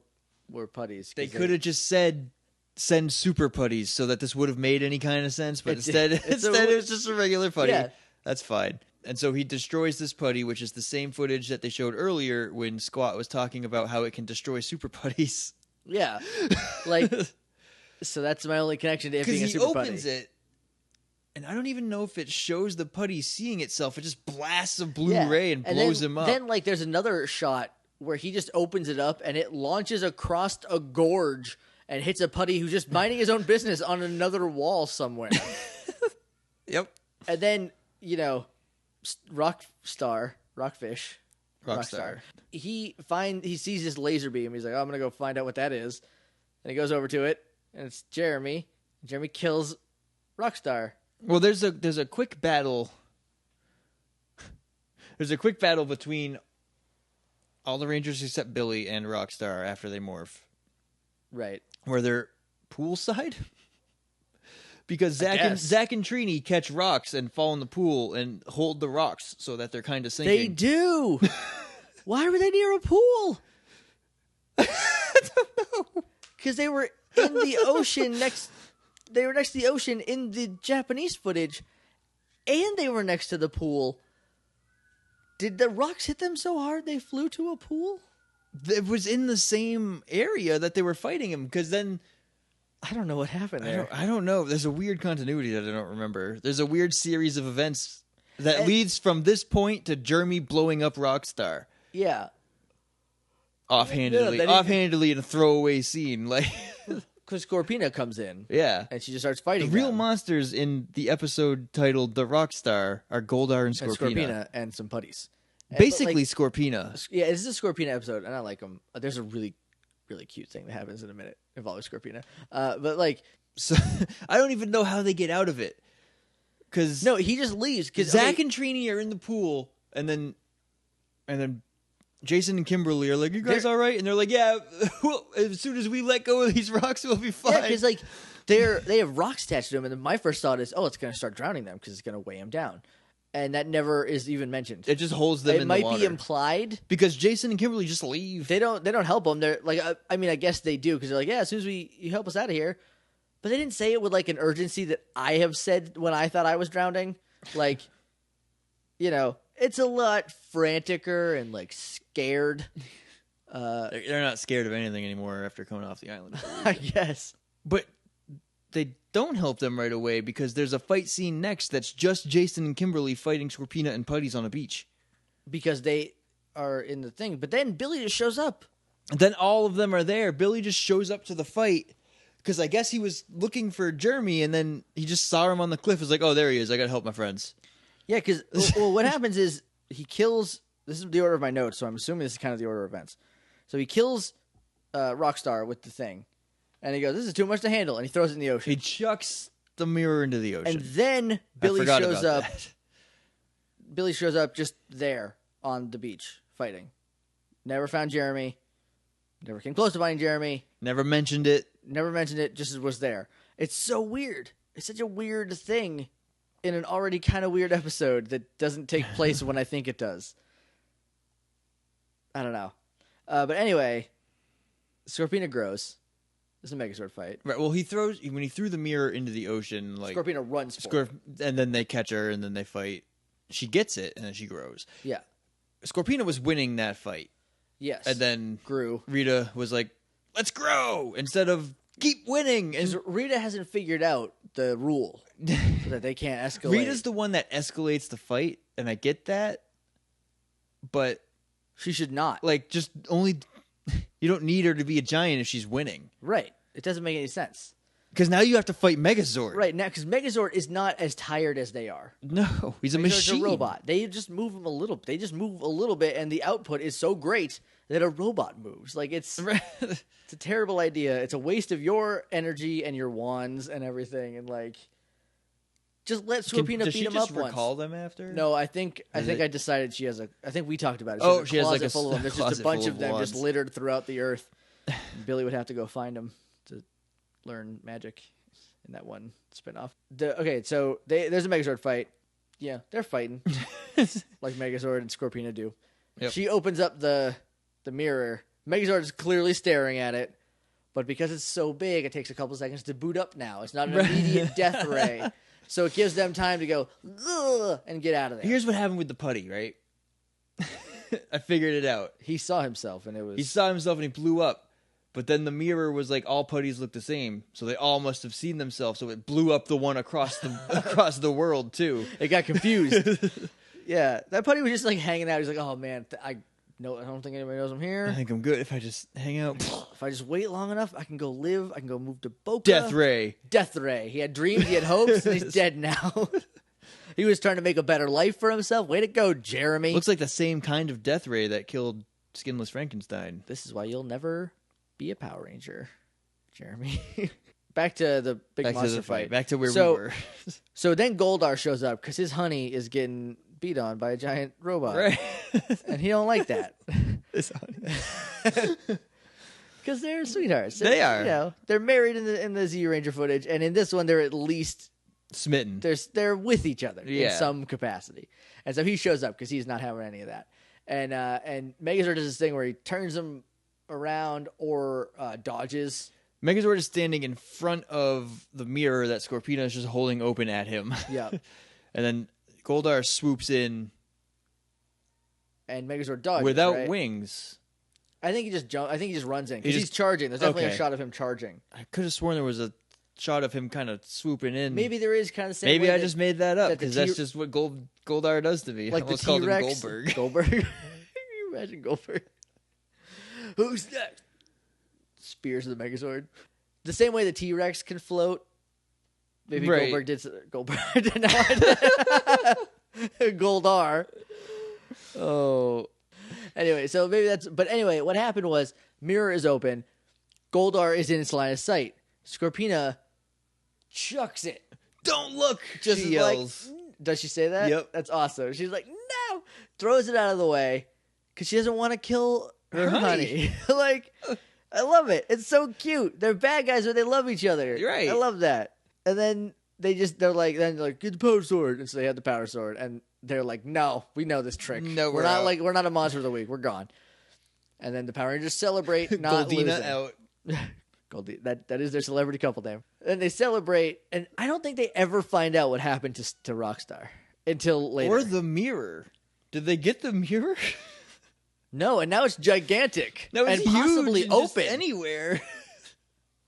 putties. They could have just said send super putties so that this would have made any kind of sense, but instead it was just a regular putty. Yeah. That's fine. And so he destroys this putty, which is the same footage that they showed earlier when Squat was talking about how it can destroy super putties. Yeah. Like, so that's my only connection to it being a super putty. Because he opens it, and I don't even know if it shows the putty seeing itself. It just blasts a blue ray and blows him up. Then, like, there's another shot where he just opens it up and it launches across a gorge and hits a putty who's just minding his own business on another wall somewhere. Yep. And then, Rockstar. He sees this laser beam. He's like, I'm going to go find out what that is. And he goes over to it, and it's Jeremy. Jeremy kills Rockstar. Well, there's a quick battle. There's a quick battle between all the Rangers except Billy and Rockstar after they morph. Right. Where they're poolside? Because Zach and Trini catch rocks and fall in the pool and hold the rocks so that they're kind of sinking. They do. Why were they near a pool? I don't know. Because they were in the ocean They were next to the ocean in the Japanese footage, and they were next to the pool. Did the rocks hit them so hard they flew to a pool? It was in the same area that they were fighting him. Because then I don't know what happened there. I don't know. There's a weird continuity that I don't remember. There's a weird series of events that leads from this point to Jeremy blowing up Rockstar. Yeah. Offhandedly in a throwaway scene. Because Scorpina comes in. Yeah. And she just starts fighting The real them. monsters in the episode titled The Rockstar are Goldar and Scorpina. And Scorpina and some putties. Basically Scorpina. Yeah, this is a Scorpina episode, and I like them. There's a really, really cute thing that happens in a minute involving Scorpina. So, I don't even know how they get out of it. No, he just leaves. Because Zach and Trini are in the pool, and then Jason and Kimberly are like, "You guys all right?" And they're like, "Yeah, well, as soon as we let go of these rocks, we'll be fine." Yeah, because they have rocks attached to them, and then my first thought is, it's going to start drowning them because it's going to weigh them down, and that never is even mentioned. It just holds them in the water. It might be implied because Jason and Kimberly just leave. They don't help them. They're like, I guess they do because they're like, yeah, as soon as you help us out of here, but they didn't say it with an urgency that I have said when I thought I was drowning, It's a lot franticer and scared. They're not scared of anything anymore after coming off the island. I guess. But they don't help them right away because there's a fight scene next that's just Jason and Kimberly fighting Scorpina and Putties on a beach. Because they are in the thing. But then Billy just shows up. And then all of them are there. Billy just shows up to the fight because I guess he was looking for Jeremy and then he just saw him on the cliff. He's like, oh, there he is. I got to help my friends. Yeah, because what happens is he kills. This is the order of my notes, so I'm assuming this is kind of the order of events. So he kills Rockstar with the thing, and he goes, "This is too much to handle," and he throws it in the ocean. He chucks the mirror into the ocean, and then Billy shows up. Billy shows up just there on the beach fighting. Never found Jeremy. Never came close to finding Jeremy. Never mentioned it. Just was there. It's so weird. It's such a weird thing. In an already kind of weird episode that doesn't take place when I think it does. I don't know. But anyway, Scorpina grows. It's a Megazord fight. Right. Well, when he threw the mirror into the ocean, Scorpina runs for it. And then they catch her, and then they fight. She gets it, and then she grows. Yeah. Scorpina was winning that fight. Yes. And then grew. Rita was like, "Let's grow," instead of keep winning. And Rita hasn't figured out the rule so that they can't escalate. Rita's the one that escalates the fight, and I get that, but she should not. Just only you don't need her to be a giant if she's winning. Right. It doesn't make any sense. Because now you have to fight Megazord. Right, now because Megazord is not as tired as they are. No, he's a machine. A robot. They just move him a little. They just move a little bit, and the output is so great that a robot moves. It's a terrible idea. It's a waste of your energy and your wands and everything. And just let Scorpina beat him up once. Does she just recall them after? No, I think I decided she has I think we talked about it. She has a full of them. There's just a bunch of them just littered throughout the earth. Billy would have to go find them to learn magic in that one spinoff. So there's a Megazord fight. Yeah, they're fighting like Megazord and Scorpina do. Yep. She opens up the mirror. Megazord is clearly staring at it, but because it's so big, it takes a couple seconds to boot up now. It's not an immediate death ray, so it gives them time to go and get out of there. Here's what happened with the putty, right? I figured it out. He saw himself, and he blew up. But then the mirror was all putties look the same, so they all must have seen themselves. So it blew up the one across the world too. It got confused. Yeah, that putty was just hanging out. He's like, "Oh man, No, I don't think anybody knows I'm here. I think I'm good if I just hang out. If I just wait long enough, I can go live. I can go move to Boca. Death Ray. Death Ray. He had dreams, he had hopes, and he's dead now. He was trying to make a better life for himself. Way to go, Jeremy. Looks like the same kind of Death Ray that killed Skinless Frankenstein. This is why you'll never be a Power Ranger, Jeremy. Back to the big monster fight. Back to where we were. So then Goldar shows up because his honey is getting beat on by a giant robot. Right. And he don't like that. His honey. Because they're sweethearts. They are. You know, they're married in the Z Ranger footage, and in this one they're at least smitten. They're with each other in some capacity. And so he shows up because he's not having any of that. And Megazord does this thing where he turns him around or dodges. Megazord is standing in front of the mirror that Scorpina is just holding open at him. Yeah. And then Goldar swoops in. And Megazord dodges without wings. I think he just runs in because he's charging. There's definitely a shot of him charging. I could have sworn there was a shot of him kind of swooping in. Maybe there is kind of the same Maybe way I just made that up because that's just what Goldar does to me. Like I the almost called him T-Rex. Goldberg. Goldberg. Can you imagine Goldberg? Who's that? Spears of the Megazord. The same way the T-Rex can float. Maybe Goldberg did. Goldberg did not. Goldar. Oh. Anyway, so maybe that's... But anyway, what happened was, mirror is open. Goldar is in its line of sight. Scorpina chucks it. Don't look! Just she yells. Does she say that? Yep. That's awesome. She's like, no! Throws it out of the way because she doesn't want to kill her honey. Like, I love it. It's so cute. They're bad guys, but they love each other. You're right. I love that. And then they're like, get the power sword. And so they have the power sword. And they're like, no, we know this trick. No, we're not a monster of the week. We're gone. And then the Power Rangers celebrate not Goldina losing. out. Goldie, that is their celebrity couple name. And they celebrate, and I don't think they ever find out what happened to Rockstar until later. Or the mirror. Did they get the mirror? No, and now it's gigantic That was and possibly huge, open anywhere.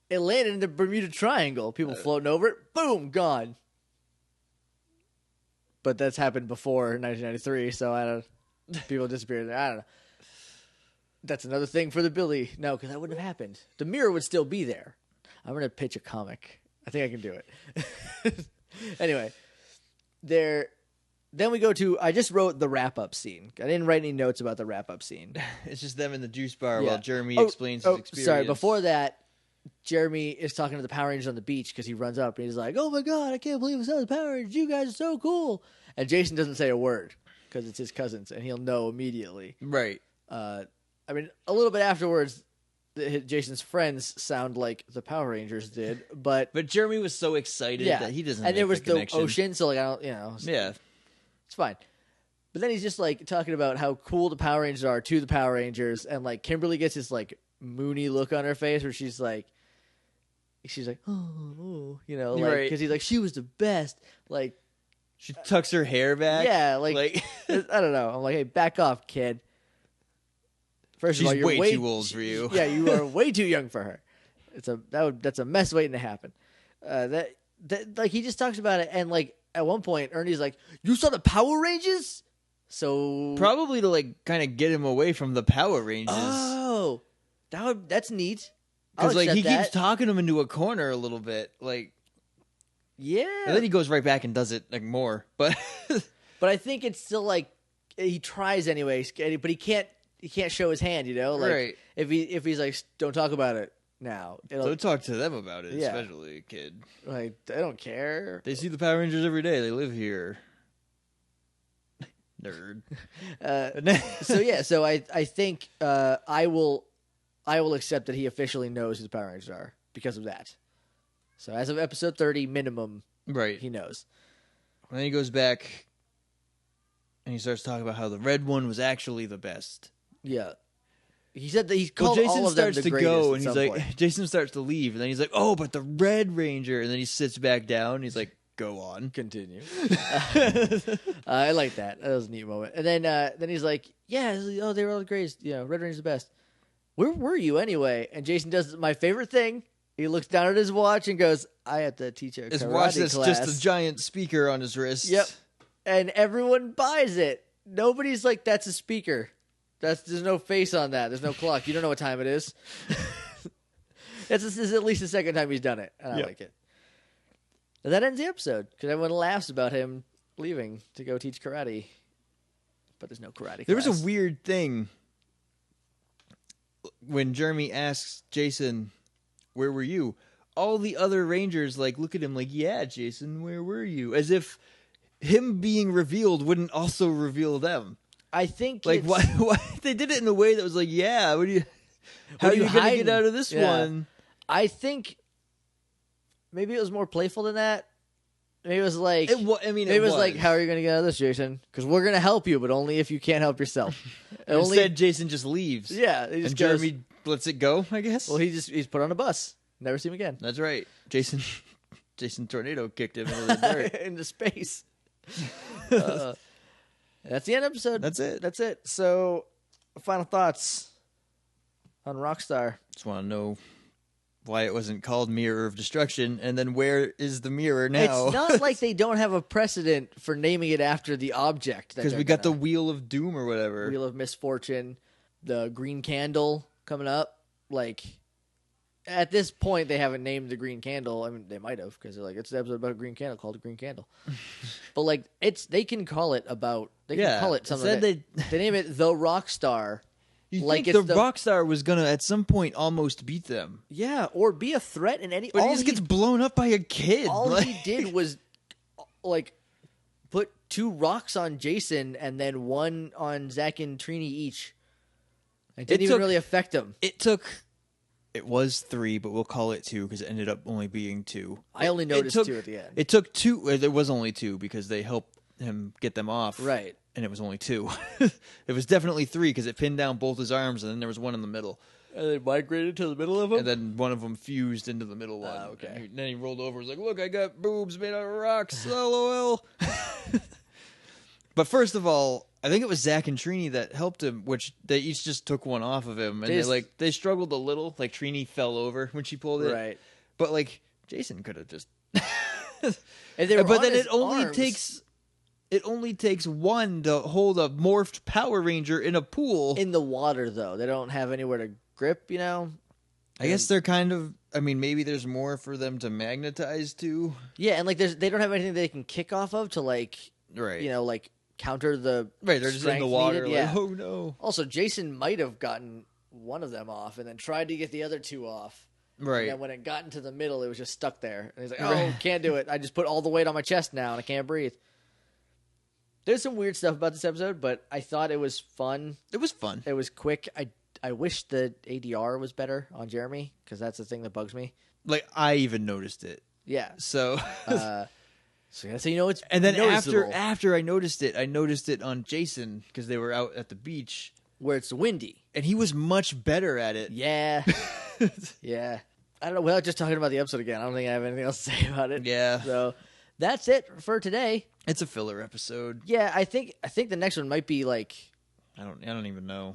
It landed in the Bermuda Triangle. People floating over it, boom, gone. But that's happened before 1993, so people disappeared. I don't know. That's another thing for the Billy. No, because that wouldn't have happened. The mirror would still be there. I'm going to pitch a comic. I think I can do it. Anyway, then we go to, I just wrote the wrap-up scene. I didn't write any notes about the wrap-up scene. It's just them in the juice bar while Jeremy explains his experience. Sorry, before that, Jeremy is talking to the Power Rangers on the beach because he runs up and he's like, oh my God, I can't believe it's not the Power Rangers. You guys are so cool. And Jason doesn't say a word because it's his cousins and he'll know immediately. Right. I mean, a little bit afterwards, Jason's friends sound like the Power Rangers did, but Jeremy was so excited that he doesn't. And there was the connection. ocean, so like I don't, it's fine. But then he's just like talking about how cool the Power Rangers are to the Power Rangers, and like Kimberly gets this like moony look on her face where she's like, oh, like because he's like she was the best, like she tucks her hair back, like I don't know. I'm like, hey, back off, kid. First She's of all, you're way too old for you. Yeah, you are way too young for her. That's a mess waiting to happen. That like he just talks about it, and like at one point, Ernie's like, "You saw the Power Rangers?" So probably to like kind of get him away from the Power Rangers. Oh, that's neat. Because like he keeps talking him into a corner a little bit, like yeah. And then he goes right back and does it like more, but I think it's still like he tries anyway, but he can't. He can't show his hand, like right. if he's like, don't talk about it now. Don't talk to them about it, especially a kid. Like they don't care. They see the Power Rangers every day. They live here. Nerd. So I think I will accept that he officially knows who the Power Rangers are because of that. So as of episode 30 minimum, right, he knows. And then he goes back and he starts talking about how the red one was actually the best. Yeah. He said that he called all of them the greatest. Jason starts to go, and he's like, Jason starts to leave, and then he's like, oh, but the Red Ranger, and then he sits back down, and he's like, go on. Continue. I like that. That was a neat moment. And then he's like, yeah, they were all the greatest. Red Ranger's the best. Where were you anyway? And Jason does my favorite thing. He looks down at his watch and goes, I have to teach a karate class. His watch that's just a giant speaker on his wrist. Yep. And everyone buys it. Nobody's like, that's a speaker. There's no face on that. There's no clock. You don't know what time it is. This is at least the second time he's done it, and I like it. And that ends the episode because everyone laughs about him leaving to go teach karate. But there's no karate There class. was a weird thing when Jeremy asks Jason, "Where were you?" All the other Rangers look at him like, "Yeah, Jason, where were you?" As if him being revealed wouldn't also reveal them. I think why they did it in a way that was like, "Yeah, how are you going to get out of this one?" I think maybe it was more playful than that. Maybe it was like, maybe it was like, "How are you going to get out of this, Jason? Because we're going to help you, but only if you can't help yourself." Instead, Jason just leaves. Yeah, he just and Jeremy lets it go, I guess. Well, he's put on a bus. Never see him again. That's right. Jason Tornado kicked him into the dirt. Into space. That's the end episode. That's it. So, final thoughts on Rockstar. Just want to know why it wasn't called Mirror of Destruction, and then where is the mirror now? It's not like they don't have a precedent for naming it after the object. Because we got the Wheel of Doom or whatever. Wheel of Misfortune, the Green Candle coming up. At this point, they haven't named the Green Candle. I mean, they might have, because they're like, it's an episode about a green candle called a Green Candle. But they can call it about. They can call it something. They name it the Rockstar. You think the Rockstar was gonna at some point almost beat them? Yeah, or be a threat in any. But he just gets blown up by a kid. All he did was put 2 rocks on Jason and then 1 on Zach and Trini each. It didn't even really affect him. It was 3, but we'll call it 2 because it ended up only being 2. I only noticed 2 at the end. It took 2. There was only 2 because they helped him get them off. Right. And it was only 2. It was definitely 3 because it pinned down both his arms, and then there was 1 in the middle. And they migrated to the middle of him? And then one of them fused into the middle one. Okay. And then he rolled over and was like, "Look, I got boobs made out of rocks. LOL." But first of all, I think it was Zach and Trini that helped him, which they each just took 1 off of him. And they struggled a little. Trini fell over when she pulled it. Right. But, Jason could have just... And they were but on then his it only arms. takes... It only takes 1 to hold a morphed Power Ranger in a pool. In the water, though. They don't have anywhere to grip, I guess they're kind of... I mean, maybe there's more for them to magnetize to. Yeah, and they don't have anything they can kick off of to right. Counter the Right, they're just in the water. Yeah. Oh no. Also, Jason might have gotten 1 of them off and then tried to get the other 2 off. Right. And then when it got into the middle, it was just stuck there. And he's like, "Oh, can't do it. I just put all the weight on my chest now, and I can't breathe." There's some weird stuff about this episode, but I thought it was fun. It was fun. It was quick. I wish the ADR was better on Jeremy, because that's the thing that bugs me. I even noticed it. Yeah. So... So it's and then noticeable. after I noticed it on Jason because they were out at the beach where it's windy, and he was much better at it. Yeah, yeah. I don't know. Without just talking about the episode again, I don't think I have anything else to say about it. Yeah. So that's it for today. It's a filler episode. Yeah, I think the next one might be I don't even know.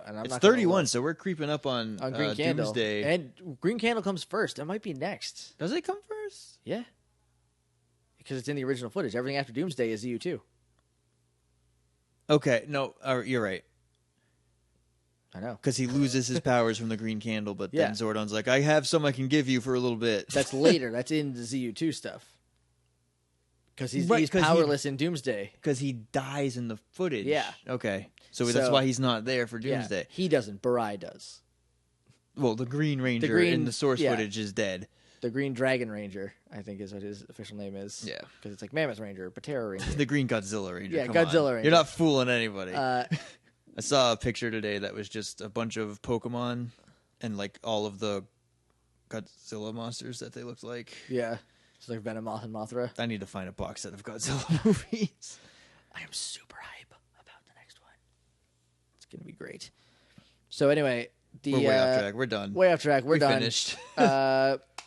And it's 31, so we're creeping up on Green Candle. Doomsday. And Green Candle comes first. It might be next. Does it come first? Yeah. Because it's in the original footage. Everything after Doomsday is ZU2. Okay, no, you're right. I know. Because he loses his powers from the Green Candle, but then Zordon's like, "I have some I can give you for a little bit." That's later. That's in the ZU2 stuff. Because he's powerless in Doomsday. Because he dies in the footage. Yeah. Okay. So that's why he's not there for Doomsday. Yeah, he doesn't. Barai does. Well, the Green Ranger in the source footage is dead. The Green Dragon Ranger, I think, is what his official name is. Yeah. Because it's like Mammoth Ranger, Patera Ranger. The Green Godzilla Ranger. Yeah, Come Godzilla on. Ranger. You're not fooling anybody. I saw a picture today that was just a bunch of Pokemon and all of the Godzilla monsters that they looked like. Yeah. It's like Venomoth and Mothra. I need to find a box set of Godzilla movies. I am super hype about the next one. It's going to be great. So anyway, we're way off track. We're done. Way off track. We're done. Finished.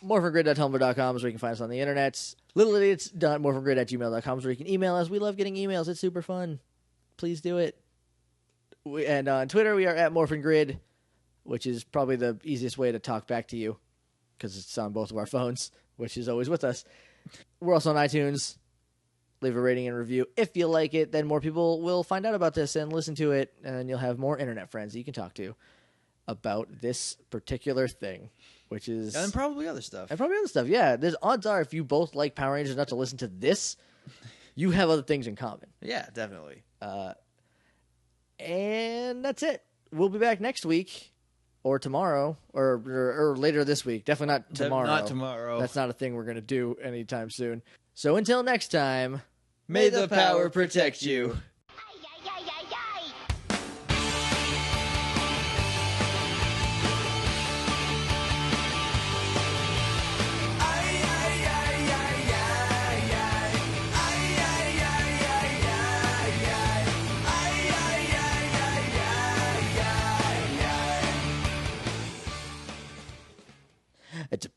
morphingrid.tumblr.com is where you can find us on the internet. littleidiots.morphingrid@gmail.com is where you can email us. We love getting emails. It's super fun. Please do it. And on Twitter, we are at morphingrid, which is probably the easiest way to talk back to you because it's on both of our phones, which is always with us. We're also on iTunes. leave a rating and review. If you like it, then more people will find out about this and listen to it, and you'll have more internet friends that you can talk to about this particular thing, which is... And probably other stuff. Yeah. There's odds are if you both like Power Rangers enough to listen to this, you have other things in common. Yeah, definitely. And that's it. We'll be back next week or tomorrow or later this week. Definitely not tomorrow. Not tomorrow. That's not a thing we're going to do anytime soon. So until next time, may the power protect you. It's a